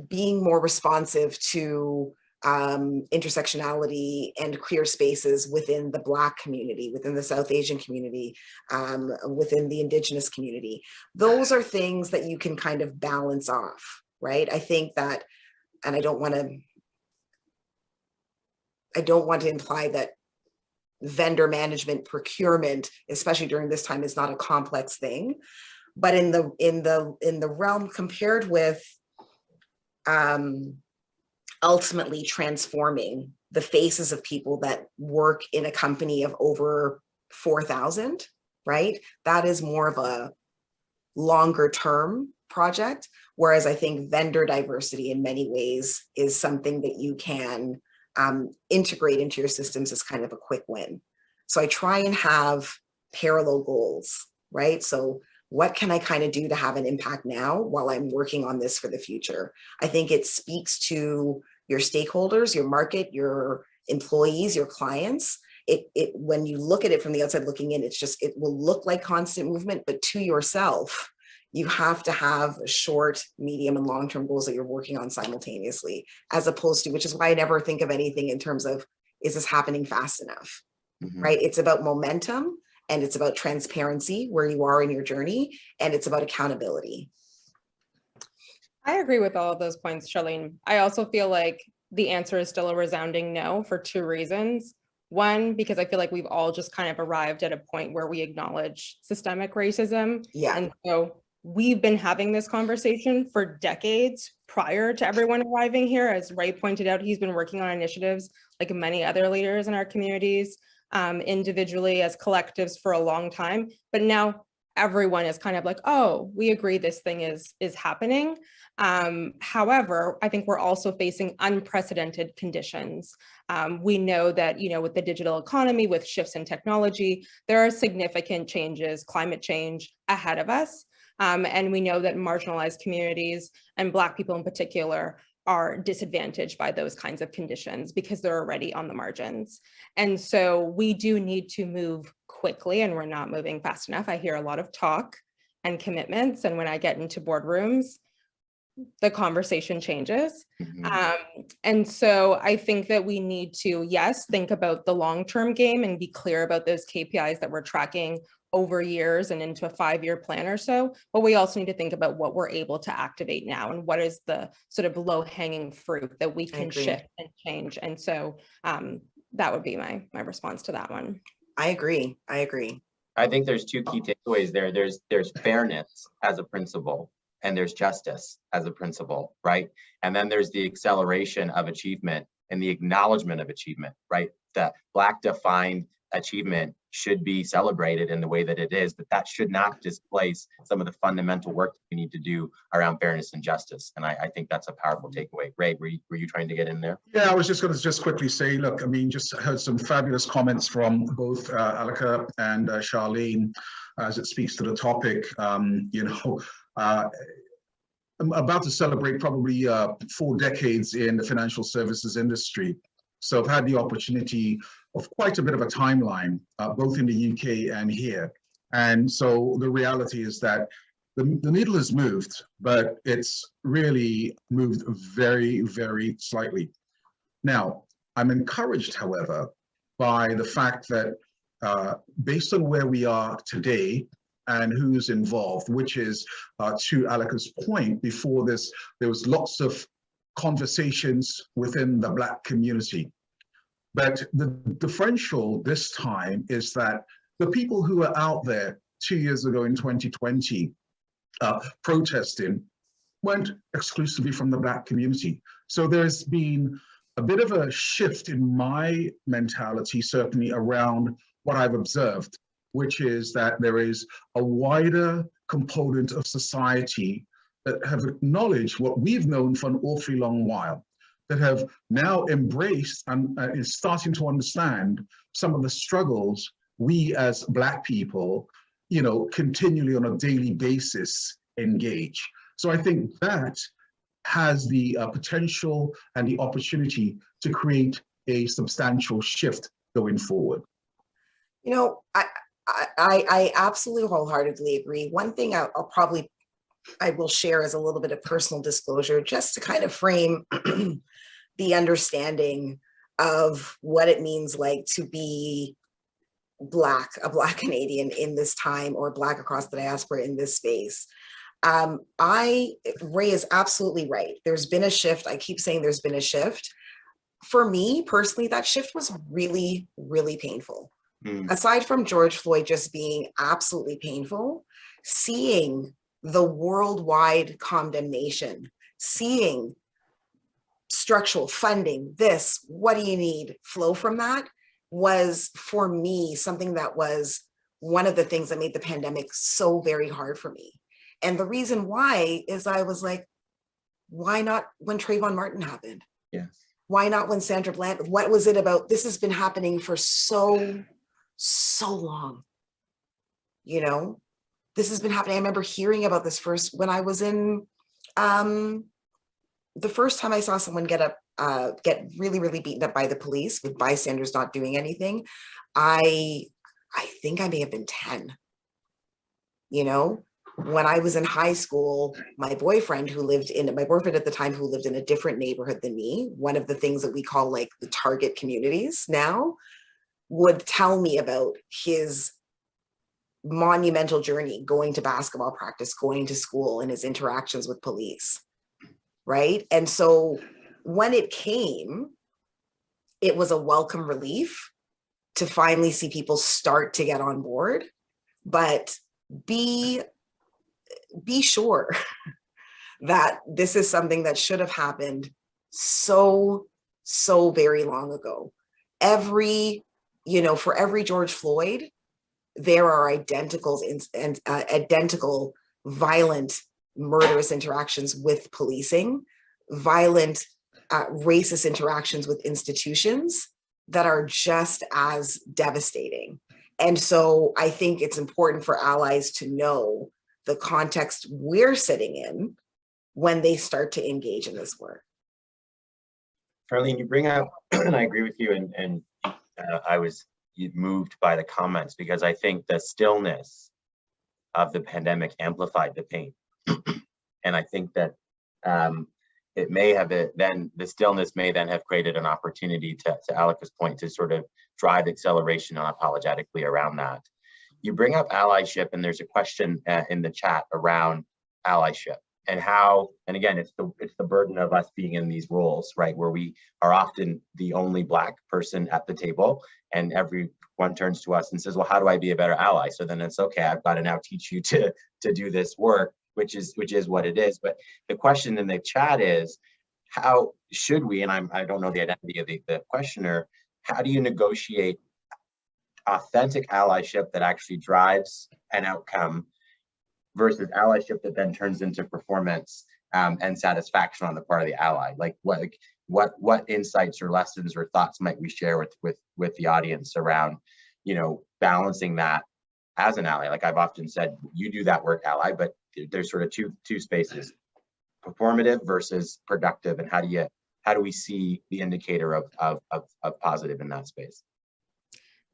[SPEAKER 10] being more responsive to intersectionality and queer spaces within the Black community, within the South Asian community, within the Indigenous community. Those are things that you can kind of balance off, right? I think that, and I don't want to imply that vendor management, procurement, especially during this time, is not a complex thing, but in the realm compared with ultimately transforming the faces of people that work in a company of over 4,000, right? That is more of a longer term project. Whereas I think vendor diversity in many ways is something that you can integrate into your systems as kind of a quick win. So I try and have parallel goals, right? So what can I kind of do to have an impact now while I'm working on this for the future? I think it speaks to your stakeholders, your market, your employees, your clients. When you look at it from the outside looking in, it will look like constant movement, but to yourself, you have to have short, medium, and long-term goals that you're working on simultaneously, as opposed to, which is why I never think of anything in terms of, is this happening fast enough, right? It's about momentum, and it's about transparency where you are in your journey, and it's about accountability.
[SPEAKER 12] I agree with all of those points, Charlene. I also feel like the answer is still a resounding no for two reasons. One, because I feel like we've all just kind of arrived at a point where we acknowledge systemic racism.
[SPEAKER 10] Yeah.
[SPEAKER 12] And so we've been having this conversation for decades prior to everyone arriving here. As Ray pointed out, he's been working on initiatives like many other leaders in our communities, individually as collectives for a long time. But now everyone is kind of like, oh, we agree this thing is happening. However, I think we're also facing unprecedented conditions. We know that, you know, with the digital economy, with shifts in technology, there are significant changes, climate change ahead of us. And we know that marginalized communities and Black people in particular are disadvantaged by those kinds of conditions because they're already on the margins. And so we do need to move quickly, and we're not moving fast enough. I hear a lot of talk and commitments, and when I get into boardrooms, the conversation changes. And so I think that we need to, yes, think about the long-term game and be clear about those KPIs that we're tracking over years and into a 5-year plan or so, but we also need to think about what we're able to activate now and what is the sort of low-hanging fruit that we can shift and change. And so that would be my response to that one.
[SPEAKER 10] I agree.
[SPEAKER 9] I think there's two key takeaways there. There's fairness as a principle, and there's justice as a principle, right? And then there's the acceleration of achievement and the acknowledgement of achievement, right? The Black defined achievement should be celebrated in the way that it is, but that should not displace some of the fundamental work that we need to do around fairness and justice. And I think that's a powerful takeaway. Ray, were you trying to get in there?
[SPEAKER 11] Yeah, I was just going to quickly say, look, I mean, just heard some fabulous comments from both Alica and Charlene as it speaks to the topic. I'm about to celebrate probably 4 decades in the financial services industry. So I've had the opportunity of quite a bit of a timeline, both in the UK and here. And so the reality is that the needle has moved, but it's really moved very, very slightly. Now, I'm encouraged, however, by the fact that based on where we are today and who's involved, which is to Alica's point, before this, there was lots of conversations within the Black community. But the differential this time is that the people who were out there 2 years ago in 2020 protesting weren't exclusively from the Black community. So there's been a bit of a shift in my mentality, certainly around what I've observed, which is that there is a wider component of society that have acknowledged what we've known for an awfully long while, that have now embraced and is starting to understand some of the struggles we as Black people, continually on a daily basis engage. So I think that has the potential and the opportunity to create a substantial shift going forward.
[SPEAKER 10] I absolutely wholeheartedly agree. One thing I will share as a little bit of personal disclosure, just to kind of frame the understanding of what it means like to be a Black Canadian in this time, or Black across the diaspora in this space. Ray is absolutely right. There's been a shift. I keep saying there's been a shift. For me personally, that shift was really, really painful. Aside from George Floyd just being absolutely painful, seeing the worldwide condemnation, seeing structural funding, what do you need, flow from that, was for me something that was one of the things that made the pandemic so very hard for me. And the reason why is I was like, why not when Trayvon Martin happened?
[SPEAKER 9] Yes.
[SPEAKER 10] Why not when Sandra Bland? What was it about? This has been happening for so long. This has been happening. I remember hearing about this first when I was in, the first time I saw someone get really, really beaten up by the police with bystanders not doing anything. I think I may have been 10. When I was in high school, my boyfriend at the time who lived in a different neighborhood than me, one of the things that we call like the target communities now, would tell me about his monumental journey, going to basketball practice, going to school, and his interactions with police, right? And so when it came, it was a welcome relief to finally see people start to get on board, but be sure that this is something that should have happened so very long ago. For every George Floyd, there are identical violent, murderous interactions with policing, violent, racist interactions with institutions that are just as devastating. And so I think it's important for allies to know the context we're sitting in when they start to engage in this work.
[SPEAKER 9] Charlene, you bring up, and I agree with you, and I was moved by the comments, because I think the stillness of the pandemic amplified the pain. And I think that it may have the stillness may then have created an opportunity to Alica's point, to sort of drive acceleration unapologetically around that. You bring up allyship, and there's a question in the chat around allyship and how, and again, it's the burden of us being in these roles, right, where we are often the only Black person at the table, and everyone turns to us and says, well, how do I be a better ally? So then it's okay, I've got to now teach you to do this work, which is what it is. But the question in the chat is, how should we, and I don't know the identity of the questioner, how do you negotiate authentic allyship that actually drives an outcome versus allyship that then turns into performance and satisfaction on the part of the ally. Like what insights or lessons or thoughts might we share with the audience around, you know, balancing that as an ally? Like I've often said, you do that work, ally, but there's sort of two spaces, performative versus productive, and how do we see the indicator of positive in that space?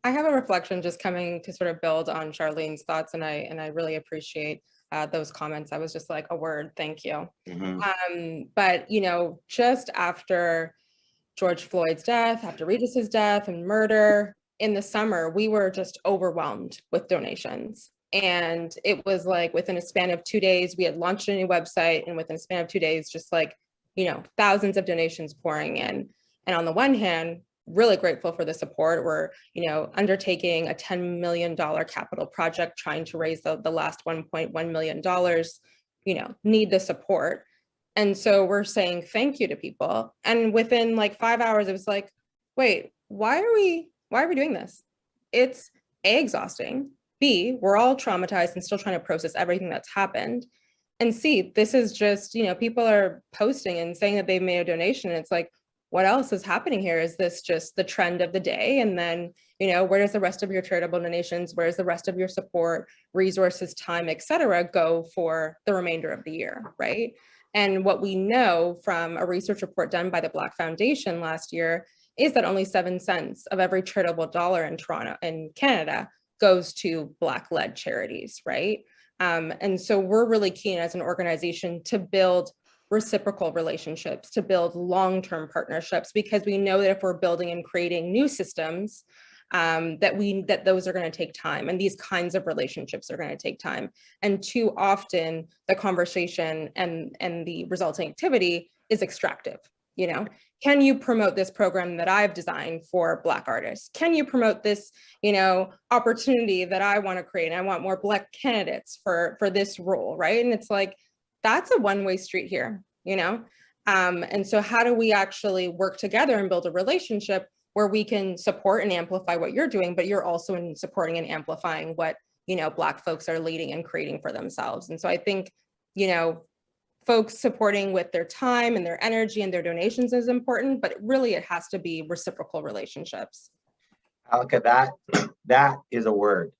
[SPEAKER 12] I have a reflection just coming to sort of build on Charlene's thoughts, and I really appreciate those comments. I was just like, a word, thank you. But you know, just after George Floyd's death, after Regis's death and murder in the summer, we were just overwhelmed with donations. And it was like within a span of 2 days, we had launched a new website, and within a span of 2 days, just like, you know, thousands of donations pouring in. And on the one hand, really grateful for the support. We're, you know, undertaking a $10 million capital project, trying to raise the last $1.1 million, you know, need the support. And so we're saying thank you to people. And within like 5 hours, it was like, wait, why are we doing this? It's A, exhausting. B, we're all traumatized and still trying to process everything that's happened. And C, this is just, you know, people are posting and saying that they've made a donation. And it's like, what else is happening here? Is this just the trend of the day? And then, you know, where does the rest of your charitable donations, where's the rest of your support, resources, time, et cetera, go for the remainder of the year, right? And what we know from a research report done by the Black Foundation last year is that only 7 cents of every charitable dollar in Toronto, in Canada, goes to Black-led charities, right? And so we're really keen as an organization to build reciprocal relationships, to build long-term partnerships, because we know that if we're building and creating new systems, that those are going to take time, and these kinds of relationships are going to take time. And too often the conversation and the resulting activity is extractive. You know, can you promote this program that I've designed for Black artists? Can you promote this, you know, opportunity that I want to create? And I want more Black candidates for this role, right? And it's like, that's a one-way street here, you know? And so how do we actually work together and build a relationship where we can support and amplify what you're doing, but you're also in supporting and amplifying what, you know, Black folks are leading and creating for themselves. And so I think, you know, folks supporting with their time and their energy and their donations is important, but really it has to be reciprocal relationships.
[SPEAKER 9] Alica, that is a word,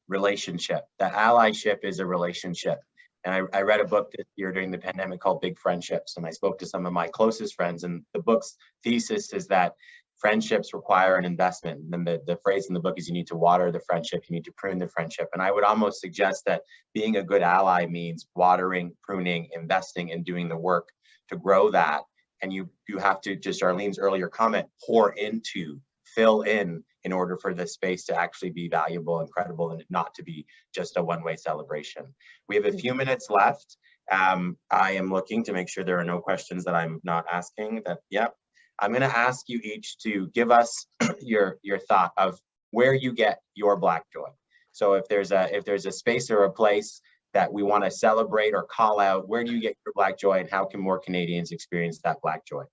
[SPEAKER 9] relationship. That allyship is a relationship. And I read a book this year during the pandemic called Big Friendships, and I spoke to some of my closest friends, and the book's thesis is that friendships require an investment. And then the phrase in the book is you need to water the friendship, you need to prune the friendship. And I would almost suggest that being a good ally means watering, pruning, investing, and doing the work to grow that. And you have to, just Charlene's earlier comment, pour into, fill in order for this space to actually be valuable and credible and not to be just a one-way celebration. We have a few minutes left. I am looking to make sure there are no questions that I'm not asking. Yep. I'm going to ask you each to give us your thought of where you get your Black joy. So if there's a space or a place that we want to celebrate or call out, where do you get your Black joy, and how can more Canadians experience that Black joy?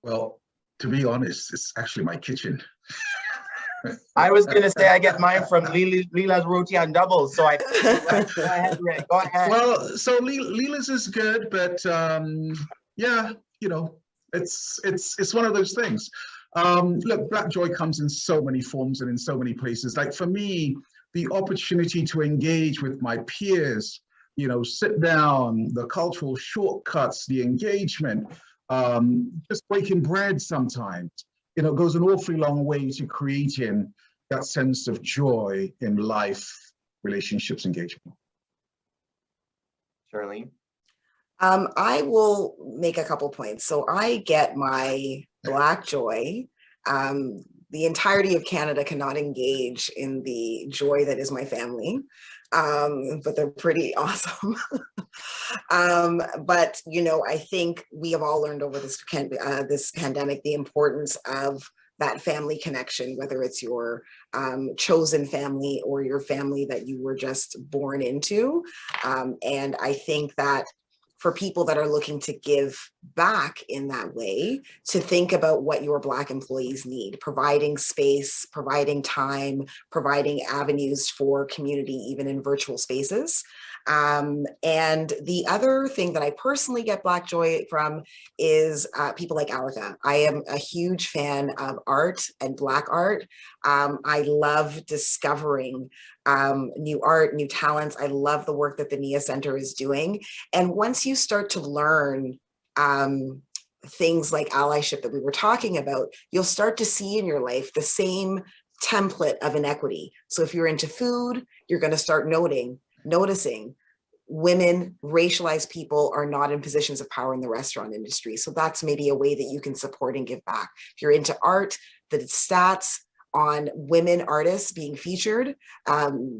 [SPEAKER 11] Well, to be honest, it's actually my kitchen.
[SPEAKER 9] I was going to say I get mine from Leela's Roti on Doubles. So go ahead, Ray. Go ahead.
[SPEAKER 11] Well, so Leela's is good, but yeah, you know, it's one of those things. Look, Black joy comes in so many forms and in so many places. Like for me, the opportunity to engage with my peers, you know, sit down, the cultural shortcuts, the engagement, just breaking bread sometimes, you know, goes an awfully long way to creating that sense of joy in life, relationships, engagement.
[SPEAKER 9] Charlene?
[SPEAKER 10] I will make a couple points. So I get my Black joy. The entirety of Canada cannot engage in the joy that is my family, but they're pretty awesome. But, you know, I think we have all learned over this pandemic the importance of that family connection, whether it's your chosen family or your family that you were just born into. And I think that for people that are looking to give back in that way to think about what your Black employees need, providing space, providing time, providing avenues for community, even in virtual spaces. And the other thing that I personally get Black joy from is people like Alica. I am a huge fan of art and Black art. I love discovering new art, new talents. I love the work that the Nia Centre is doing. And once you start to learn things like allyship that we were talking about, you'll start to see in your life the same template of inequity. So if you're into food, you're going to start noticing women, racialized people are not in positions of power in the restaurant industry. So that's maybe a way that you can support and give back. If you're into art, the stats on women artists being featured,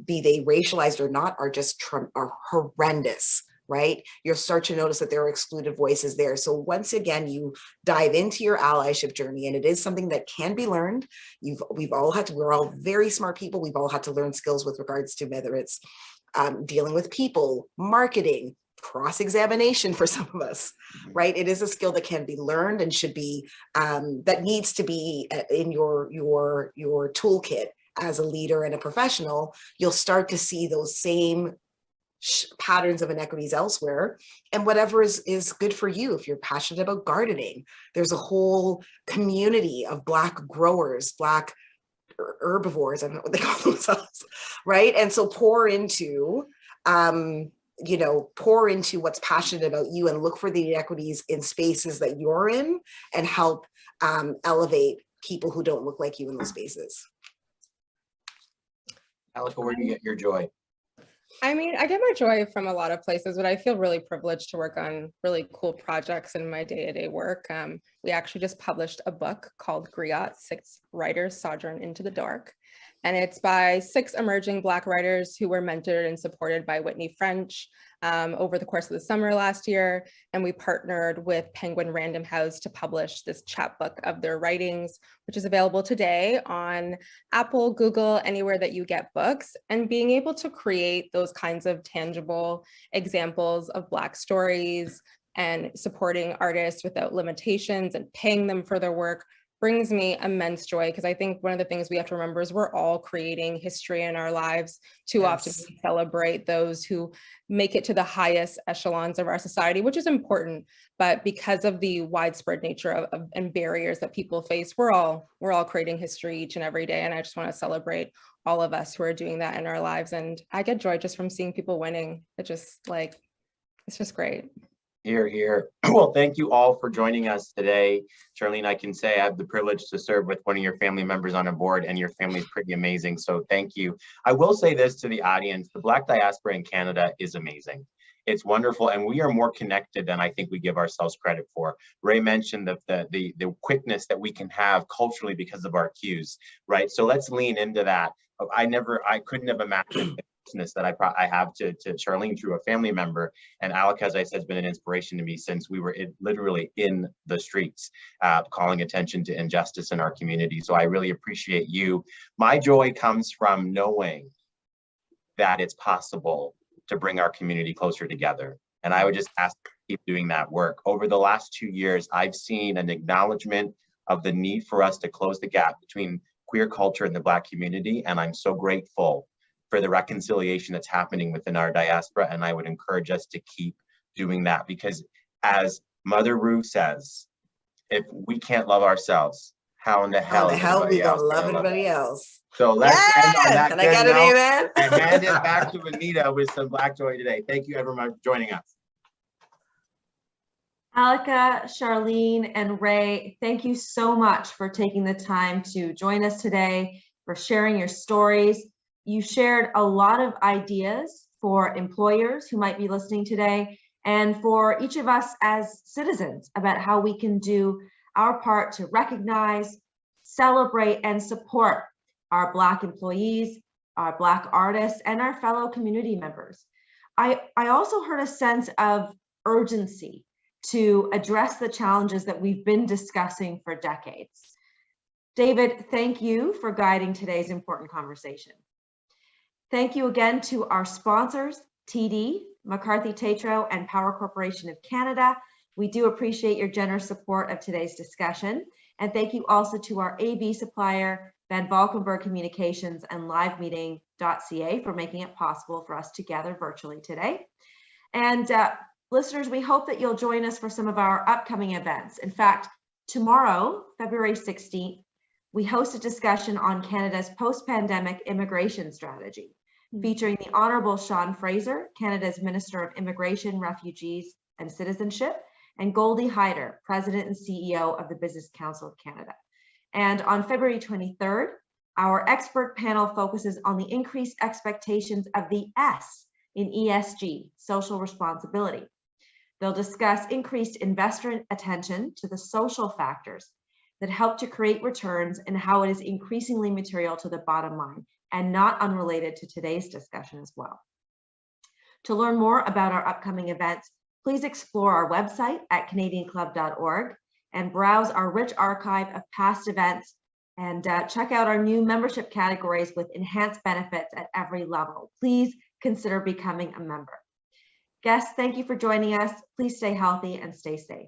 [SPEAKER 10] be they racialized or not, are horrendous, right? You'll start to notice that there are excluded voices there. So once again, you dive into your allyship journey, and it is something that can be learned. We're all very smart people. We've all had to learn skills with regards to whether it's dealing with people, marketing, cross-examination for some of us, right? It is a skill that can be learned and should be, that needs to be in your toolkit as a leader and a professional. You'll start to see those same patterns of inequities elsewhere, and whatever is good for you. If you're passionate about gardening, there's a whole community of Black growers, Black herbivores, I don't know what they call themselves, right? And so pour into what's passionate about you and look for the inequities in spaces that you're in and help elevate people who don't look like you in those spaces.
[SPEAKER 9] Alica, where do you get your joy?
[SPEAKER 12] I mean, I get my joy from a lot of places, but I feel really privileged to work on really cool projects in my day-to-day work. We actually just published a book called Griot, 6 Writers Sojourn into the Dark. And it's by 6 emerging Black writers who were mentored and supported by Whitney French over the course of the summer last year. And we partnered with Penguin Random House to publish this chapbook of their writings, which is available today on Apple, Google, anywhere that you get books. And being able to create those kinds of tangible examples of Black stories and supporting artists without limitations and paying them for their work brings me immense joy, because I think one of the things we have to remember is we're all creating history in our lives. Too often we celebrate those who make it to the highest echelons of our society, which is important, but because of the widespread nature and barriers that people face, we're all creating history each and every day. And I just want to celebrate all of us who are doing that in our lives. And I get joy just from seeing people winning. It's just great.
[SPEAKER 9] Here, here. Well, thank you all for joining us today. Charlene, I can say I have the privilege to serve with one of your family members on a board, and your family is pretty amazing. So thank you. I will say this to the audience: the Black diaspora in Canada is amazing. It's wonderful, and we are more connected than I think we give ourselves credit for. Ray mentioned the quickness that we can have culturally because of our cues, right? So let's lean into that. I couldn't have imagined that I have to Charlene through a family member, and Alica, as I said, has been an inspiration to me since we were literally in the streets, calling attention to injustice in our community. So I really appreciate you. My joy comes from knowing that it's possible to bring our community closer together. And I would just ask to keep doing that work. Over the last 2 years, I've seen an acknowledgement of the need for us to close the gap between queer culture and the Black community. And I'm so grateful for the reconciliation that's happening within our diaspora. And I would encourage us to keep doing that, because as Mother Ruth says, if we can't love ourselves, how in the hell
[SPEAKER 10] are we gonna love anybody else?
[SPEAKER 9] So let's end on that.
[SPEAKER 10] Can I get an amen?
[SPEAKER 9] And hand it back to Anita with some Black joy today. Thank you everyone for joining us.
[SPEAKER 7] Alica, Charlene, and Ray, thank you so much for taking the time to join us today, for sharing your stories. You shared a lot of ideas for employers who might be listening today, and for each of us as citizens about how we can do our part to recognize, celebrate, and support our Black employees, our Black artists, and our fellow community members. I also heard a sense of urgency to address the challenges that we've been discussing for decades. David, thank you for guiding today's important conversation. Thank you again to our sponsors, TD, McCarthy Tétrault, and Power Corporation of Canada. We do appreciate your generous support of today's discussion. And thank you also to our AV supplier, Van Valkenburg Communications and livemeeting.ca for making it possible for us to gather virtually today. And listeners, we hope that you'll join us for some of our upcoming events. In fact, tomorrow, February 16th, we host a discussion on Canada's post-pandemic immigration strategy, featuring the Honourable Sean Fraser, Canada's Minister of Immigration, Refugees and Citizenship, and Goldie Hyder, President and CEO of the Business Council of Canada. And on February 23rd, our expert panel focuses on the increased expectations of the S in ESG, social responsibility. They'll discuss increased investor attention to the social factors that help to create returns and how it is increasingly material to the bottom line and not unrelated to today's discussion as well. To learn more about our upcoming events, please explore our website at canadianclub.org and browse our rich archive of past events and check out our new membership categories with enhanced benefits at every level. Please consider becoming a member. Guests, thank you for joining us. Please stay healthy and stay safe.